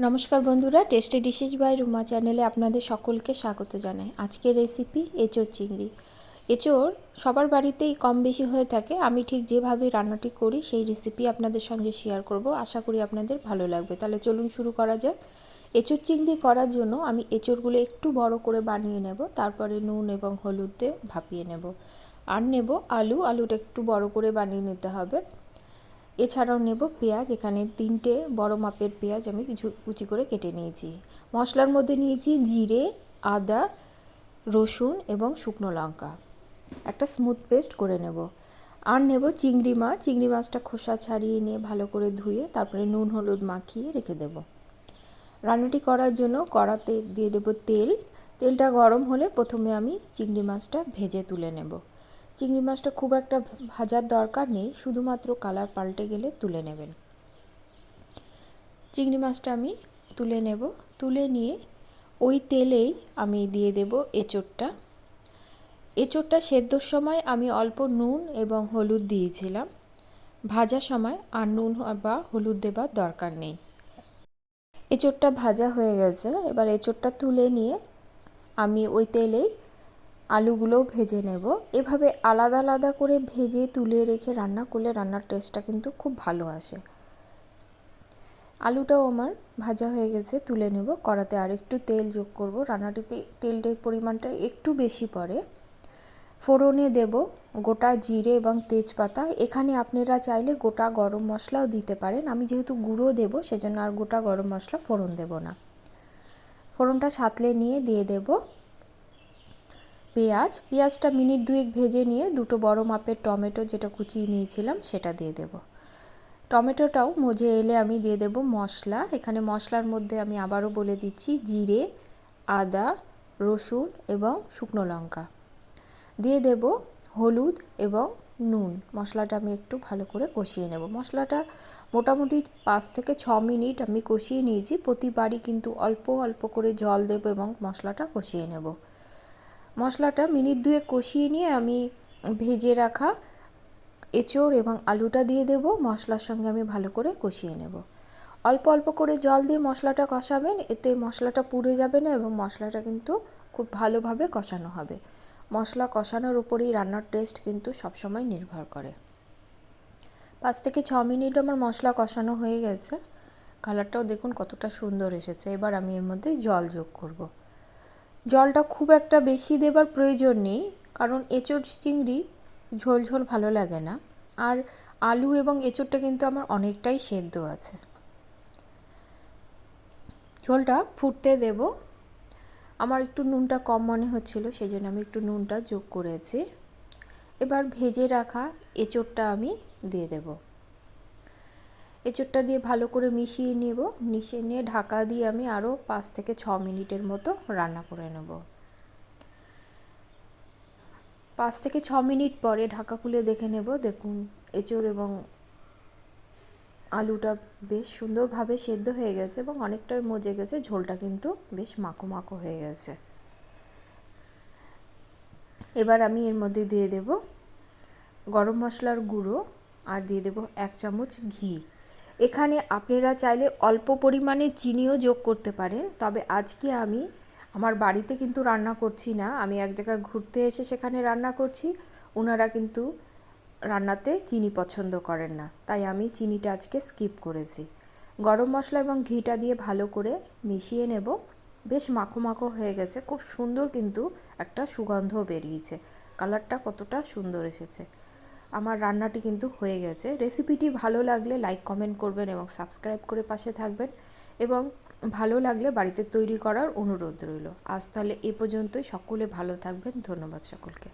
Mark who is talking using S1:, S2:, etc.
S1: নমস্কার বন্ধুরা, tasty dishes by Ruma চ্যানেলে আপনাদের সকলকে স্বাগত জানাই। আজকের রেসিপি এঁচোড় চিংড়ি। এঁচোড় সবার বাড়িতেই কম বেশি হয়ে থাকে। আমি ঠিক যেভাবে রান্নাটি করি সেই রেসিপি আপনাদের সঙ্গে শেয়ার করব। আশা করি আপনাদের ভালো লাগবে। তাহলে চলুন শুরু করা যাক। এঁচোড় চিংড়ি করার জন্য আমি এঁচোড়গুলো একটু বড় করে বানিয়ে নেব, তারপরে নুন এবং হলুদ দিয়ে ভাপিয়ে নেব। আর নেব আলুটা একটু বড় করে বানিয়ে নিতে হবে। এছাড়াও নেব পেঁয়াজ, এখানে 3টে বড় মাপের পেঁয়াজ আমি কিছু কুচি করে কেটে নিয়েছি। মশলার মধ্যে নিয়েছি জিরে, আদা, রসুন এবং শুকনো লঙ্কা। একটা স্মুথ পেস্ট করে নেব। আর নেব চিংড়ি মাছ। চিংড়ি মাছটা খোসা ছাড়িয়ে নিয়ে ভালো করে ধুয়ে তারপরে নুন হলুদ মাখিয়ে রেখে দেব। রান্নাটি করার জন্য কড়াতে দিয়ে দেব তেল। তেলটা গরম হলে প্রথমে আমি চিংড়ি মাছটা ভেজে তুলে নেব। চিংড়ি মাছটা খুব একটা ভাজার দরকার নেই, শুধুমাত্র কালার পাল্টে গেলে তুলে নেবেন। চিংড়ি মাছটা আমি তুলে নেব। তুলে নিয়ে ওই তেলেই আমি দিয়ে দেব এঁচোড়টা। এঁচোড়টা সেদ্ধর সময় আমি অল্প নুন এবং হলুদ দিয়েছিলাম। ভাজার সময় আর নুন বা হলুদ দেবার দরকার নেই। এঁচোড়টা ভাজা হয়ে গেছে। এবার এঁচোড়টা তুলে নিয়ে আমি ওই তেলেই আলুগুলোও ভেজে নেব। এভাবে আলাদা আলাদা করে ভেজে তুলে রেখে রান্না করলে রান্নার টেস্টটা কিন্তু খুব ভালো আসে। আলুটাও আমার ভাজা হয়ে গেছে, তুলে নেব। কড়াতে আর একটু তেল যোগ করব। রান্নাটিতে তেলটার পরিমাণটা একটু বেশি পড়ে। ফোড়নে দেব গোটা জিরে এবং তেজপাতা। এখানে আপনারা চাইলে গোটা গরম মশলাও দিতে পারেন। আমি যেহেতু গুঁড়ো দেব সেজন্য আর গোটা গরম মশলা ফোড়ন দেব না। ফোড়নটা সাঁতলে নিয়ে দিয়ে দেব পেঁয়াজটা মিনিট 2 ভেজে নিয়ে 2টো বড় মাপের টমেটো যেটা কুচিয়ে নিয়েছিলাম সেটা দিয়ে দেব। টমেটোটাও মজে এলে আমি দিয়ে দেব মশলা। এখানে মশলার মধ্যে আমি আবারও বলে দিচ্ছি জিরে, আদা, রসুন এবং শুকনো লঙ্কা। দিয়ে দেব হলুদ এবং নুন। মশলাটা আমি একটু ভালো করে কষিয়ে নেব। মশলাটা মোটামুটি 5 থেকে 6 মিনিট আমি কষিয়ে নিয়েছি। প্রতিবারই কিন্তু অল্প অল্প করে জল দেব এবং মশলাটা কষিয়ে নেব। মশলাটা মিনিট 2 কষিয়ে নিয়ে আমি ভেজে রাখা এঁচোড় এবং আলুটা দিয়ে দেব। মশলার সঙ্গে আমি ভালো করে কষিয়ে নেব। অল্প অল্প করে জল দিয়ে মশলাটা কষাবেন, এতে মশলাটা পুড়ে যাবে না এবং মশলাটা কিন্তু খুব ভালোভাবে কষানো হবে। মশলা কষানোর উপরেই রান্নার টেস্ট কিন্তু সবসময় নির্ভর করে। 5 থেকে 6 মিনিট আমার মশলা কষানো হয়ে গেছে। কালারটাও দেখুন কতটা সুন্দর এসেছে। এবার আমি এর মধ্যে জল যোগ করব। জলটা খুব একটা বেশি দেবার প্রয়োজন নেই, কারণ এঁচোড় চিংড়ি ঝোল ঝোল ভালো লাগে না। আর আলু এবং এঁচোড়টা কিন্তু আমার অনেকটাই সেদ্ধ আছে। ঝোলটা ফুটতে দেব। আমার একটু নুনটা কম মনে হচ্ছিল, সেই জন্য আমি একটু নুনটা যোগ করেছি। এবার ভেজে রাখা এঁচোড়টা আমি দিয়ে দেব। এঁচোড়টা দিয়ে ভালো করে মিশিয়ে নেব। মিশিয়ে নিয়ে ঢাকা দিয়ে আমি আরও 5 থেকে 6 মিনিটের মতো রান্না করে নেব। 5 থেকে 6 মিনিট পরে ঢাকা খুলে দেখে নেব। দেখুন এঁচোড় এবং আলুটা বেশ সুন্দরভাবে সেদ্ধ হয়ে গেছে এবং অনেকটা মজে গেছে। ঝোলটা কিন্তু বেশ মাখো মাখো হয়ে গেছে। এবার আমি এর মধ্যে দিয়ে দেব গরম মশলার গুঁড়ো আর দিয়ে দেব 1 চামচ ঘি। এখানে আপনারা চাইলে অল্প পরিমাণে চিনিও যোগ করতে পারেন, তবে আজকে আমি আমার বাড়িতে কিন্তু রান্না করছি না, আমি এক জায়গায় ঘুরতে এসে সেখানে রান্না করছি। ওনারা কিন্তু রান্নাতে চিনি পছন্দ করেন না, তাই আমি চিনিটা আজকে স্কিপ করেছি। গরম মশলা এবং ঘিটা দিয়ে ভালো করে মিশিয়ে নেব। বেশ মাখো মাখো হয়ে গেছে, খুব সুন্দর কিন্তু একটা সুগন্ধ বেরিয়েছে। কালারটা কতটা সুন্দর এসেছে। আমার রান্নাটি কিন্তু হয়ে গেছে। রেসিপিটি ভালো লাগলে লাইক কমেন্ট করবেন এবং সাবস্ক্রাইব করে পাশে থাকবেন এবং ভালো লাগলে বাড়িতে তৈরি করার অনুরোধ রইল। আজ তাহলে এ পর্যন্তই। সকলে ভালো থাকবেন। ধন্যবাদ সকলকে।